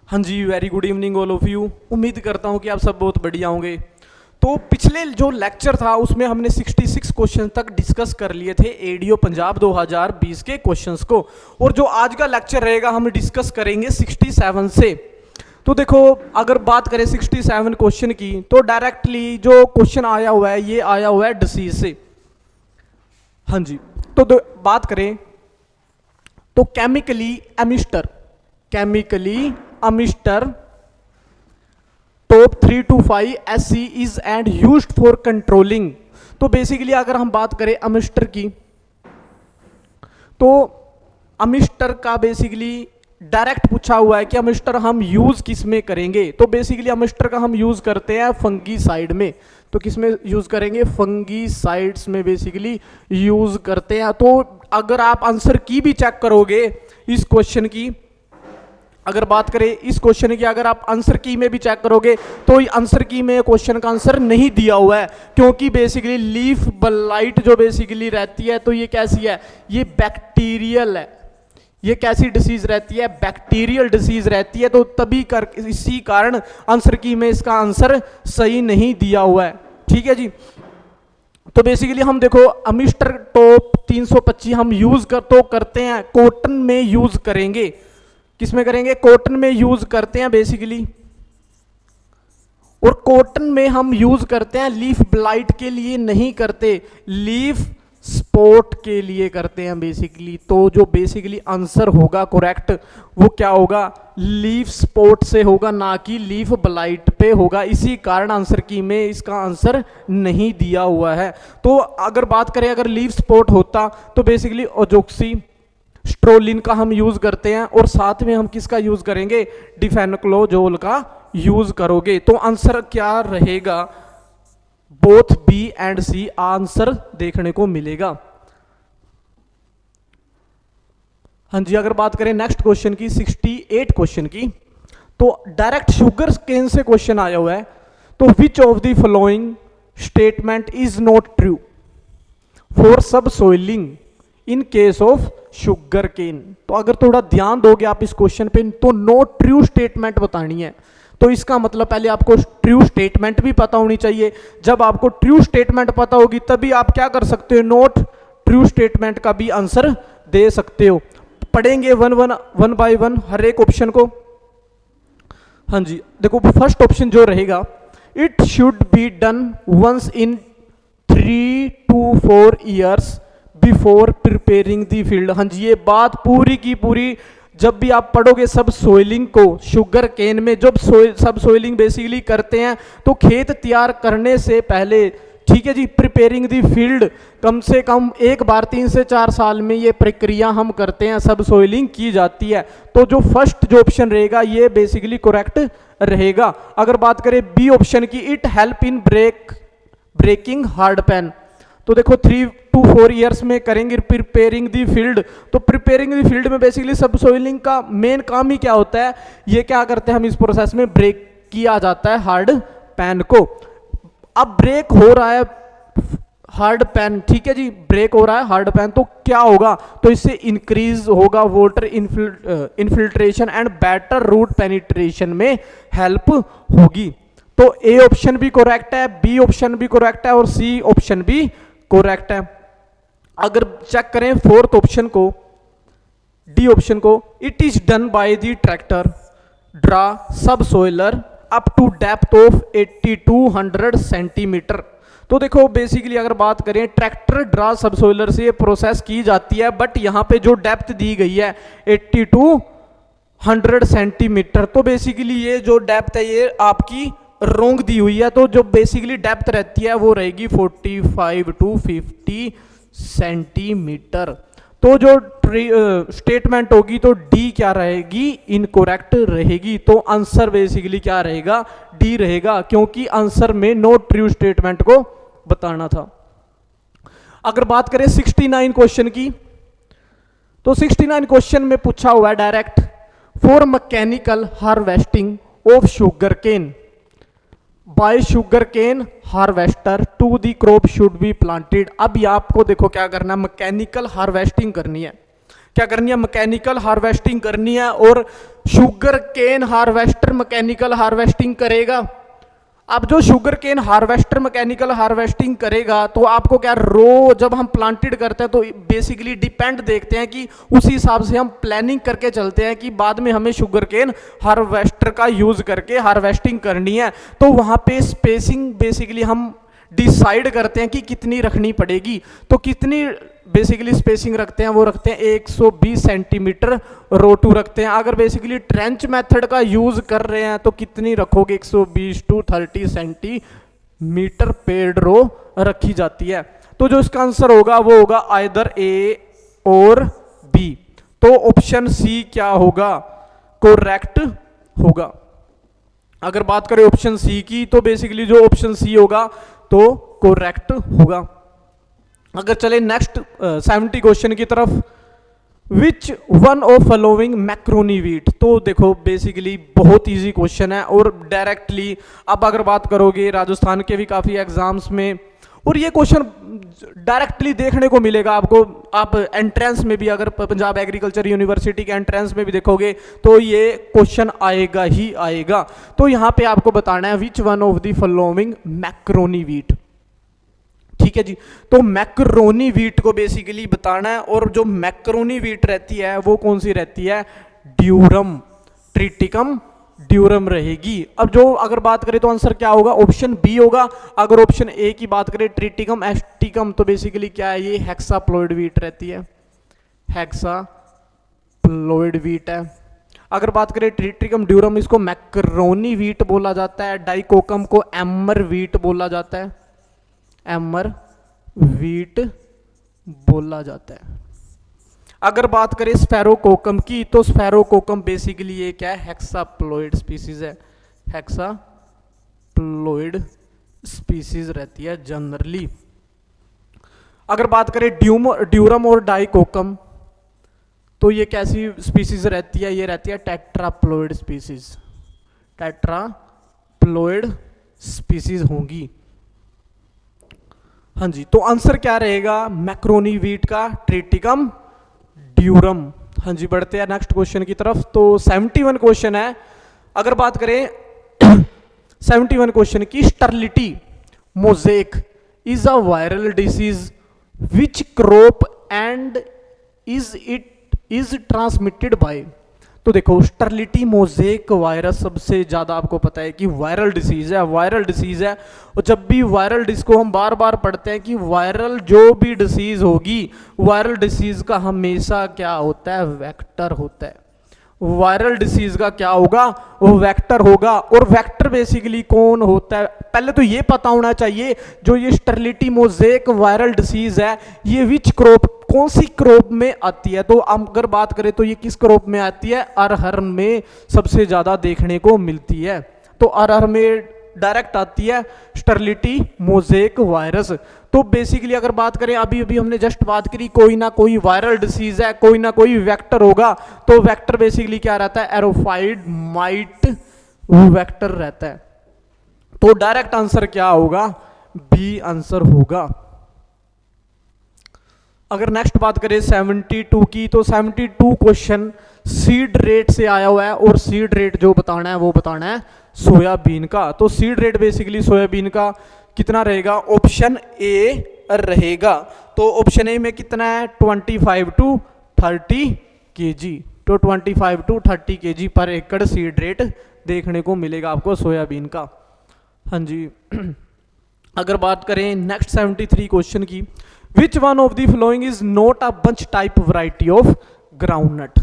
हाँ जी, very good evening all of you. उम्मीद करता हूँ कि आप सब बहुत बढ़िया होंगे। तो पिछले जो लेक्चर था उसमें हमने 66 क्वेश्चन तक डिस्कस कर लिए थे एडीओ पंजाब 2020 के क्वेश्चंस को, और जो आज का लेक्चर रहेगा हम डिस्कस करेंगे 67 से। तो देखो, अगर बात करें 67 क्वेश्चन की तो डायरेक्टली जो क्वेश्चन आया हुआ है ये आया हुआ है डिसीज से। हाँ जी, तो बात करें तो केमिकली अमिस्टर top 3 to 5 SC is and used for controlling. तो बेसिकली अगर हम बात करें अमिस्टर की, तो अमिस्टर का बेसिकली डायरेक्ट पूछा हुआ है कि अमिस्टर हम यूज किस में करेंगे। तो बेसिकली अमिस्टर का हम यूज करते हैं फंगीसाइड में। तो किस में यूज करेंगे? फंगीसाइड्स में बेसिकली यूज करते हैं। तो अगर आप आंसर की भी चेक करोगे इस क्वेश्चन की, अगर बात करें इस क्वेश्चन की, अगर आप आंसर की में भी चेक करोगे तो आंसर की में क्वेश्चन का आंसर नहीं दिया हुआ है, क्योंकि बेसिकली लीफ ब्लाइट जो बेसिकली रहती है तो ये कैसी है? ये बैक्टीरियल है। ये कैसी डिसीज रहती है? बैक्टीरियल डिसीज रहती है। तो तभी इसी कारण आंसर की में इसका आंसर सही नहीं दिया हुआ है। ठीक है जी। तो बेसिकली हम देखो अमिस्टर टॉप 325 हम यूज करते हैं, कॉटन में यूज करेंगे। किस में करेंगे? कॉटन में यूज करते हैं बेसिकली। और कॉटन में हम यूज करते हैं, लीफ ब्लाइट के लिए नहीं करते, लीफ स्पॉट के लिए करते हैं बेसिकली। तो जो बेसिकली आंसर होगा करेक्ट वो क्या होगा? लीफ स्पॉट से होगा, ना कि लीफ ब्लाइट पे होगा। इसी कारण आंसर की में इसका आंसर नहीं दिया हुआ है। तो अगर बात करें, अगर लीफ स्पॉट होता तो बेसिकली ओजोक्सी स्ट्रोलिन का हम यूज करते हैं, और साथ में हम किसका यूज करेंगे? डिफेनक्लोजोल का यूज करोगे। तो आंसर क्या रहेगा? Both B and C answer देखने को मिलेगा। हाँ जी, अगर बात करें नेक्स्ट क्वेश्चन की, 68 क्वेश्चन की, तो डायरेक्ट शुगर केन से क्वेश्चन आया हुआ है। तो which of the following statement is not true for subsoiling in case of sugar cane? तो अगर थोड़ा ध्यान दोगे आप इस क्वेश्चन पे, तो नॉट ट्रू स्टेटमेंट बतानी है। तो इसका मतलब पहले आपको ट्रू स्टेटमेंट भी पता होनी चाहिए। जब आपको ट्रू स्टेटमेंट पता होगी तभी आप क्या कर सकते हो? नॉट ट्रू स्टेटमेंट का भी आंसर दे सकते हो। पढ़ेंगे वन बाय वन हर एक ऑप्शन को। हाँ जी, देखो फर्स्ट ऑप्शन जो रहेगा, it should be done once in 3 to 4 years before preparing the field. हाँ जी, ये बात पूरी की पूरी जब भी आप पढ़ोगे सब सोइलिंग को, शुगर केन में जब सब सोइलिंग बेसिकली करते हैं तो खेत तैयार करने से पहले, ठीक है जी, प्रिपेयरिंग दी फील्ड कम से कम एक बार 3 से 4 साल में ये प्रक्रिया हम करते हैं, सब सोइलिंग की जाती है। तो जो फर्स्ट जो ऑप्शन रहेगा ये बेसिकली करेक्ट रहेगा। अगर बात करें बी ऑप्शन की, it help in breaking hard pan, तो देखो 3 to 4 years में करेंगे प्रिपेयरिंग दी फील्ड। तो प्रिपेयरिंग दी फील्ड में बेसिकली सब सोइलिंग का मेन काम ही क्या होता है? ये क्या करते हैं हम इस प्रोसेस में? ब्रेक किया जाता है हार्ड पैन को। अब ब्रेक हो रहा है हार्ड पैन, ठीक है जी, ब्रेक हो रहा है हार्ड पैन, तो क्या होगा? तो इससे इंक्रीज होगा water infiltration and better root penetration में हेल्प होगी। तो ए ऑप्शन भी करेक्ट है, बी ऑप्शन भी करेक्ट है, और सी ऑप्शन भी करेक्ट है। अगर चेक करें फोर्थ ऑप्शन को, डी ऑप्शन को, it is done by the tractor draw subsoiler up to depth of 80 to 100 centimetre. तो देखो बेसिकली अगर बात करें ट्रैक्टर ड्रा सब सोइलर से ये प्रोसेस की जाती है, बट यहां पे जो डेप्थ दी गई है 80 to 100 सेंटीमीटर, तो बेसिकली ये जो डेप्थ है ये आपकी रोंग दी हुई है। तो जो बेसिकली डेप्थ रहती है वो रहेगी 45 to 50 सेंटीमीटर। तो जो स्टेटमेंट होगी तो डी क्या रहेगी? इनकरेक्ट रहेगी। तो आंसर बेसिकली क्या रहेगा? डी रहेगा, क्योंकि आंसर में नॉट ट्रू स्टेटमेंट को बताना था। अगर बात करें 69 क्वेश्चन की, तो 69 क्वेश्चन में पूछा हुआ है direct, for mechanical harvesting of sugar cane by sugar cane harvester to the crop should be planted. अब ये आपको देखो क्या करना है, मैकेनिकल हार्वेस्टिंग करनी है। क्या करनी है, मैकेनिकल हार्वेस्टिंग करनी है, और sugar cane harvester mechanical harvesting करेगा। अब जो sugar cane harvester mechanical harvesting करेगा तो आपको क्या, रो जब हम प्लांटेड करते हैं तो बेसिकली डिपेंड देखते हैं कि उसी हिसाब से हम प्लानिंग करके चलते हैं कि बाद में हमें शुगर केन हार्वेस्टर का यूज करके हार्वेस्टिंग करनी है। तो वहाँ पे स्पेसिंग बेसिकली हम डिसाइड करते हैं कि कितनी रखनी पड़ेगी। तो कितनी बेसिकली स्पेसिंग रखते हैं, वो रखते हैं 120 सेंटीमीटर रो टू रखते हैं। अगर बेसिकली ट्रेंच मेथड का यूज कर रहे हैं तो कितनी रखोगे, 120 टू 30 सेंटीमीटर पेड रो रखी जाती है। तो जो इसका आंसर होगा वो होगा आइदर ए और बी। तो ऑप्शन सी क्या होगा, करेक्ट होगा। अगर बात करें ऑप्शन सी की तो बेसिकली जो ऑप्शन सी होगा तो करेक्ट होगा। अगर चले नेक्स्ट 70 क्वेश्चन की तरफ, which one of following macaroni wheat. तो देखो बेसिकली बहुत इजी क्वेश्चन है और डायरेक्टली अब अगर बात करोगे राजस्थान के भी काफ़ी एग्जाम्स में, और ये क्वेश्चन डायरेक्टली देखने को मिलेगा आपको। आप एंट्रेंस में भी अगर पंजाब एग्रीकल्चर यूनिवर्सिटी के एंट्रेंस में भी देखोगे तो ये क्वेश्चन आएगा ही आएगा। तो यहाँ पे आपको बताना है which one of the following macaroni wheat. ठीक है जी, तो मैक्रोनी वीट को बेसिकली बताना है, और जो मैक्रोनी वीट रहती है वो कौन सी रहती है, ड्यूरम, ट्रिटिकम ड्यूरम रहेगी। अब जो अगर बात करें तो आंसर क्या होगा, ऑप्शन बी होगा। अगर ऑप्शन ए की बात करें ट्रिटिकम एस्टिकम, तो बेसिकली क्या है, ये हेक्साप्लॉइड वीट रहती है, हेक्साप्लॉइड वीट है। अगर बात करें ट्रिटिकम ड्यूरम, इसको मैक्रोनी वीट बोला जाता है। डाइकोकम को एमर वीट बोला जाता है, एमर वीट बोला जाता है। अगर बात करें स्फेरोकोकम की, तो स्फेरोकोकम बेसिकली ये क्या है, हेक्साप्लॉइड स्पीसीज है, हेक्साप्लॉइड स्पीसीज रहती है जनरली। अगर बात करें ड्यूरम और डाइकोकम, तो ये कैसी स्पीसीज रहती है, ये रहती है टेट्राप्लॉइड स्पीसीज, टेट्राप्लॉइड स्पीसीज होंगी। हाँ जी, तो आंसर क्या रहेगा मैक्रोनी वीट का, ट्रिटिकम ड्यूरम। हाँ जी, बढ़ते हैं नेक्स्ट क्वेश्चन की तरफ। तो 71 क्वेश्चन है। अगर बात करें 71 क्वेश्चन की, sterility mosaic is a viral disease which crop and is transmitted by. तो देखो स्टर्लिटी मोजेक वायरस सबसे ज़्यादा आपको पता है कि वायरल डिसीज़ है, वायरल डिसीज़ है। और जब भी वायरल डिसीज को हम बार बार पढ़ते हैं कि वायरल जो भी डिसीज़ होगी, वायरल डिसीज़ का हमेशा क्या होता है, वेक्टर होता है। वायरल डिसीज का क्या होगा, वो वेक्टर होगा। और वेक्टर बेसिकली कौन होता है, पहले तो ये पता होना चाहिए जो ये स्टर्लिटी मोजेक वायरल डिसीज है ये विच क्रॉप, कौन सी क्रॉप में आती है। तो अगर बात करें तो ये किस क्रॉप में आती है, अरहर में सबसे ज्यादा देखने को मिलती है। तो अरहर में डायरेक्ट आती है स्टर्लिटी मोजेक वायरस। तो बेसिकली अगर बात करें, अभी अभी हमने जस्ट बात करी, कोई ना कोई वायरल डिसीज है, कोई ना कोई वेक्टर होगा। तो वेक्टर बेसिकली क्या रहता है, एरोफाइड माइट वेक्टर रहता है। तो डायरेक्ट आंसर क्या होगा, बी आंसर होगा। अगर नेक्स्ट बात करें 72 की, तो 72 क्वेश्चन सीड रेट से आया हुआ है। और सीड रेट जो बताना है वो बताना है सोयाबीन का। तो सीड रेट बेसिकली सोयाबीन का कितना रहेगा, ऑप्शन ए रहेगा। तो ऑप्शन ए में कितना है, 25 टू 30 केजी। तो 25 टू 30 केजी पर एकड़ सीड रेट देखने को मिलेगा आपको सोयाबीन का। हाँ जी, अगर बात करें नेक्स्ट 73 क्वेश्चन की, which one of the following is not a bunch type variety of groundnut.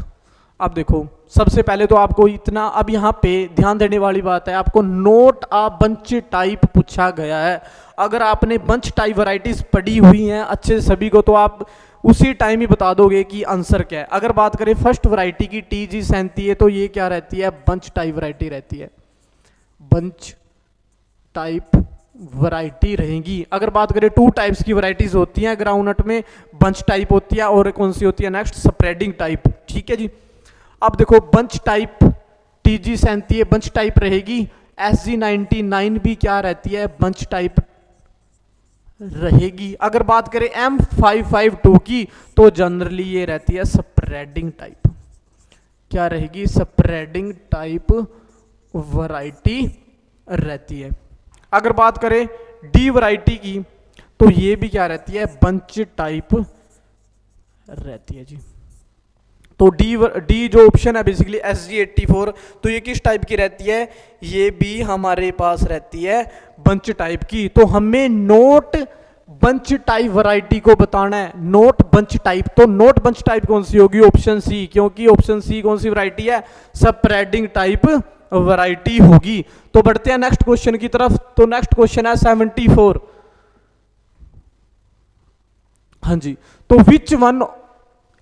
अब देखो सबसे पहले तो आपको इतना, अब यहाँ पे ध्यान देने वाली बात है, आपको नोट अ बंच टाइप पूछा गया है। अगर आपने बंच टाइप वैरायटीज पढ़ी हुई हैं अच्छे सभी को, तो आप उसी टाइम ही बता दोगे कि आंसर क्या है। अगर बात करें फर्स्ट वैरायटी की TG37 है, तो ये क्या रहती है, बंच टाइप वैरायटी रहती है, बंच टाइप वैरायटी रहेगी। अगर बात करें 2 टाइप्स की वैरायटीज होती हैं ग्राउंडनट में, बंच टाइप होती है और कौन सी होती है नेक्स्ट, स्प्रेडिंग टाइप। ठीक है जी, अब देखो bunch type TG37 bunch type रहेगी, SG99 भी क्या रहती है, बंच टाइप रहेगी। अगर बात करें M552 की तो जनरली ये रहती है स्प्रेडिंग टाइप। क्या रहेगी? स्प्रेडिंग टाइप वैरायटी रहती है। अगर बात करें डी वैरायटी की तो ये भी क्या रहती है? बंच टाइप रहती है जी। तो डी जो ऑप्शन है बेसिकली SG84, तो ये किस टाइप की रहती है? ये भी हमारे पास रहती है बंच टाइप की। तो हमें नोट बंच टाइप वैरायटी को बताना है, नोट बंच टाइप। तो नोट बंच टाइप कौन सी होगी? ऑप्शन सी, क्योंकि ऑप्शन सी कौन सी वैरायटी है? स्प्रेडिंग टाइप वैरायटी होगी। तो बढ़ते हैं नेक्स्ट क्वेश्चन की तरफ। तो नेक्स्ट क्वेश्चन है 74। हाँ जी, तो which one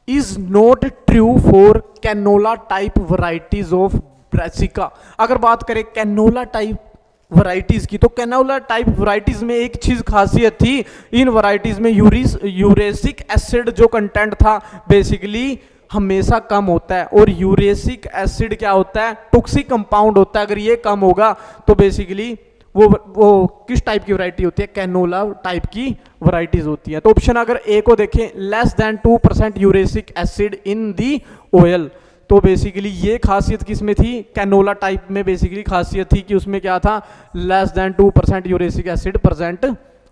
is not true for canola type varieties of Brassica. अगर बात करें कैनोला टाइप वैरायटीज की, तो कैनोला टाइप वैरायटीज में एक चीज खासियत थी, इन वैरायटीज में यूरेसिक एसिड जो कंटेंट था बेसिकली हमेशा कम होता है। और यूरेसिक एसिड क्या होता है? टॉक्सिक कंपाउंड होता है। अगर ये कम होगा तो बेसिकली वो किस टाइप की वैरायटी होती है? कैनोला टाइप की वैरायटीज होती है। तो ऑप्शन अगर ए को देखें, less than 2% erucic acid in the oil, तो बेसिकली ये खासियत किसमें थी? कैनोला टाइप में बेसिकली खासियत थी कि उसमें क्या था? Less than 2% erucic acid present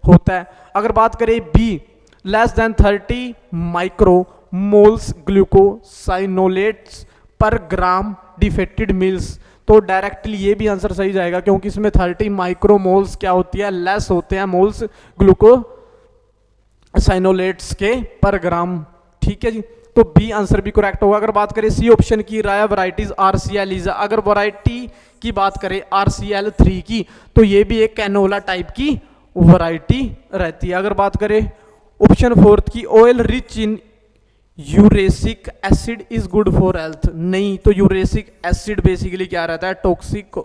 होता है। अगर बात करें B, less than 30 micro moles glucosinolates per gram defatted meals, तो डायरेक्टली ये भी आंसर सही जाएगा, क्योंकि इसमें 30 माइक्रोमोल्स क्या होती है? लेस होते हैं मोल्स ग्लूकोसाइनोलेट्स के पर ग्राम। ठीक है जी, तो बी आंसर भी करेक्ट होगा। अगर बात करें सी ऑप्शन की, राया वैरायटीज RCL इज, अगर वैरायटी की बात करें RCL3 की, तो ये भी एक कैनोला टाइप की वैरायटी रहती है। अगर बात करें ऑप्शन फोर्थ की, oil rich in erucic acid is good for health, नहीं, तो यूरेसिक एसिड बेसिकली क्या रहता है? टॉक्सिक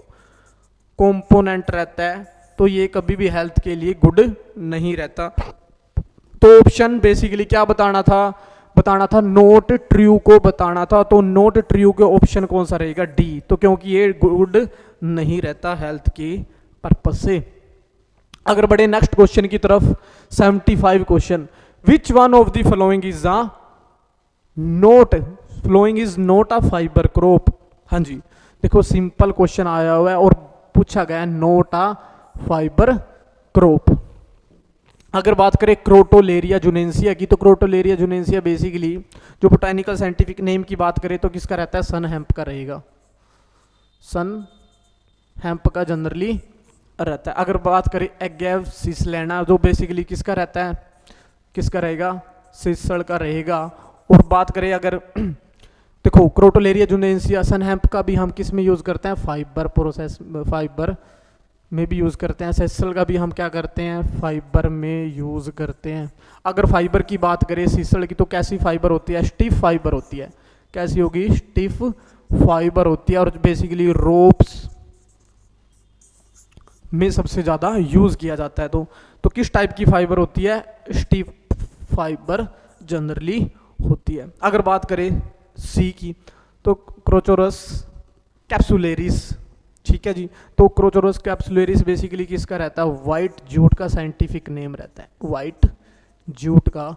कंपोनेंट रहता है, तो ये कभी भी हेल्थ के लिए गुड नहीं रहता। तो ऑप्शन बेसिकली क्या बताना था नोट ट्रू को बताना था। तो नोट ट्रू के ऑप्शन कौन सा रहेगा? डी, तो क्योंकि ये गुड नहीं रहता हेल्थ के पर्पस से। अगर बढ़े नेक्स्ट क्वेश्चन की तरफ, 75 question, which one of the following is the following is note a fibre crop. हाँ जी, देखो सिंपल क्वेश्चन आया हुआ है और पूछा गया है नोट अ फाइबर क्रॉप। अगर बात करें क्रोटोलेरिया जुनेंसिया की, तो क्रोटोलेरिया जुनेंसिया बेसिकली जो बोटानिकल साइंटिफिक नेम की बात करें तो किसका रहता है? सन हेम्प का रहेगा, सन हेम्प का जनरली रहता है। अगर बात करें एगेव सिसलेना, जो बेसिकली किसका रहता है? किसका रहेगा? सिसड़ का रहेगा। और बात करें अगर देखो क्रोटोलेरिया जुनेंसिया सन हेम्प का भी हम किस में यूज करते हैं? फाइबर प्रोसेस, फाइबर में भी यूज करते हैं। सिसल का भी हम क्या करते हैं? फाइबर में यूज करते हैं। अगर फाइबर की बात करें सिसल की, तो कैसी फाइबर होती है? स्टिफ फाइबर होती है। कैसी होगी? स्टिफ फाइबर होती है। और बेसिकली रोप्स में सबसे ज्यादा यूज किया जाता है। तो किस टाइप की फाइबर होती है? स्टिफ फाइबर जनरली होती है। अगर बात करें सी की, तो क्रोचोरस कैप्सुलेरिस, ठीक है जी, तो क्रोचोरस कैप्सुलेरिस बेसिकली किसका रहता है? व्हाइट जूट का साइंटिफिक नेम रहता है, व्हाइट जूट का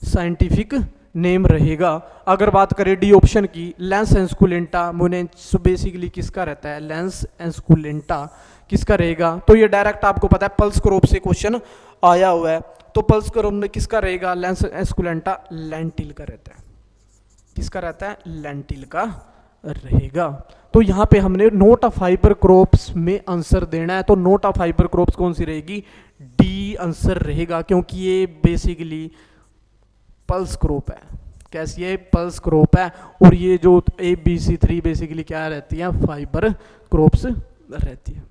साइंटिफिक नेम रहेगा। अगर बात करें डी ऑप्शन की, लेंस एस्कुलेंटा मोनेंस, बेसिकली किसका रहता है? लेंस एस्कुलेंटा किसका रहेगा? तो ये डायरेक्ट आपको पता है पल्स क्रॉप से क्वेश्चन आया हुआ है। तो पल्स क्रॉप में किसका रहेगा? लेंस एस्कुलेंटा लेंटिल का रहता है। किसका रहता है? लेंटिल का रहेगा। तो यहाँ पे हमने नोट ऑफ फाइबर क्रॉप्स में आंसर देना है। तो नोट ऑफ फाइबर क्रॉप्स कौन सी रहेगी? डी आंसर रहेगा, क्योंकि ये बेसिकली पल्स क्रॉप है। कैसी है? पल्स क्रॉप है। और ये जो ABC3 बेसिकली क्या रहती है? फाइबर क्रॉप्स रहती है।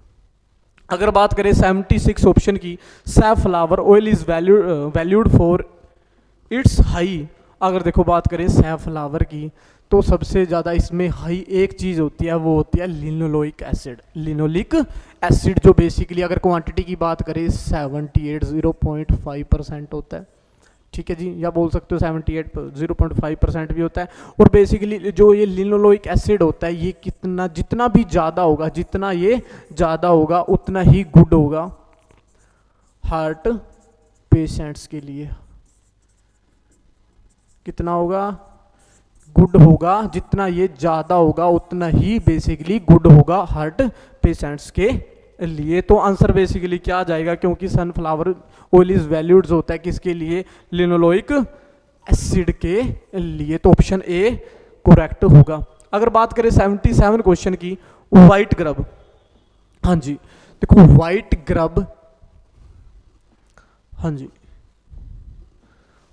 अगर बात करें 76 ऑप्शन की, safflower oil is valued for its high. अगर देखो बात करें सैफलावर की, तो सबसे ज़्यादा इसमें हाई एक चीज़ होती है, वो होती है लिनोलोइक एसिड। लिनोलिक एसिड जो बेसिकली अगर क्वांटिटी की बात करें 0.5% होता है, ठीक है जी, या बोल सकते हो 0.5% भी होता है। और बेसिकली जो ये लिनोलोइक एसिड होता है, ये जितना भी ज़्यादा होगा, जितना ये ज़्यादा होगा उतना ही गुड होगा हार्ट पेशेंट्स के लिए कितना होगा, गुड होगा। जितना ये ज़्यादा होगा उतना ही बेसिकली गुड होगा हार्ट पेशेंट्स के लिए। तो आंसर बेसिकली क्या आ जाएगा, क्योंकि सनफ्लावर ऑयल इज वैल्यूड होता है किसके लिए, लिनोलोइक एसिड के लिए। तो ऑप्शन ए करेक्ट होगा। अगर बात करें 77 क्वेश्चन की, वाइट ग्रब, हाँ जी देखो वाइट ग्रब, हाँ जी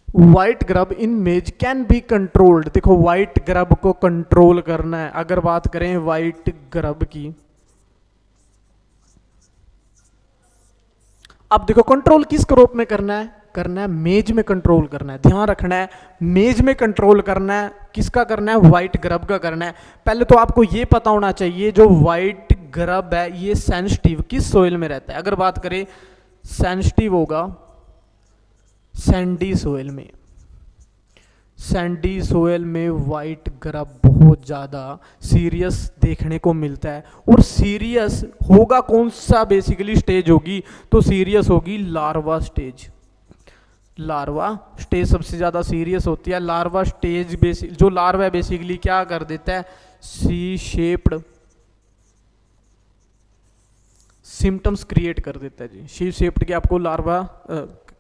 वाइट ग्रब इन मेज कैन बी कंट्रोल्ड। देखो वाइट ग्रब को कंट्रोल करना है। अगर बात करें वाइट ग्रब की, अब देखो कंट्रोल किस क्रॉप में करना है मेज में कंट्रोल करना है। ध्यान रखना है मेज में कंट्रोल करना है। किसका करना है, वाइट ग्रब का करना है। पहले तो आपको ये पता होना चाहिए जो वाइट ग्रब है ये सेंसिटिव किस सोइल में रहता है। अगर बात करें सेंसिटिव होगा सैंडी सोइल में। सैंडी सोइल में वाइट ग्रब बहुत ज़्यादा सीरियस देखने को मिलता है। और सीरियस होगा कौन सा बेसिकली स्टेज होगी, तो सीरियस होगी लार्वा स्टेज। लार्वा स्टेज सबसे ज़्यादा सीरियस होती है। लार्वा स्टेज जो लार्वा है बेसिकली क्या कर देता है, सी शेप्ड सिम्टम्स क्रिएट कर देता है जी। सी शेप्ड के आपको लार्वा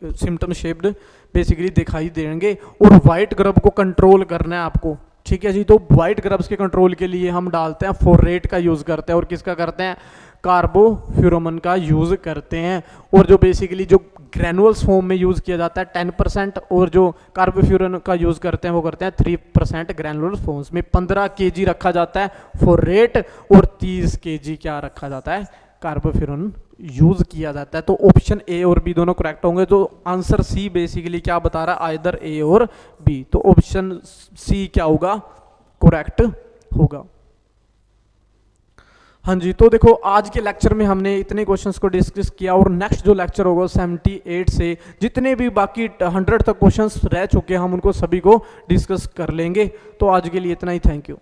सिम्टम शेप्ड बेसिकली दिखाई देंगे। और वाइट ग्रब को कंट्रोल करना है आपको, ठीक है जी। तो वाइट ग्रब्स के कंट्रोल के लिए हम डालते हैं फोरेट का यूज़ करते हैं। और किसका करते हैं, कार्बोफ्यूरामन का यूज़ करते हैं। और जो बेसिकली जो ग्रैनुअल्स फॉर्म में यूज़ किया जाता है 10%, और जो कार्बोफ्यूरान का यूज़ करते हैं वो करते हैं 3% ग्रैनुअल फॉर्म्स में। 15 kg रखा जाता है फोरेट और 30 kg क्या रखा जाता है, कार्बोफ्यूरान यूज किया जाता है। तो ऑप्शन ए और बी दोनों करेक्ट होंगे। तो आंसर सी बेसिकली क्या बता रहा है, आइदर ए और बी। तो ऑप्शन सी क्या होगा, करेक्ट होगा। हाँ जी, तो देखो आज के लेक्चर में हमने इतने क्वेश्चंस को डिस्कस किया। और नेक्स्ट जो लेक्चर होगा 78 से जितने भी बाकी 100 तक क्वेश्चंस रह चुके हैं हम उनको सभी को डिस्कस कर लेंगे। तो आज के लिए इतना ही, थैंक यू।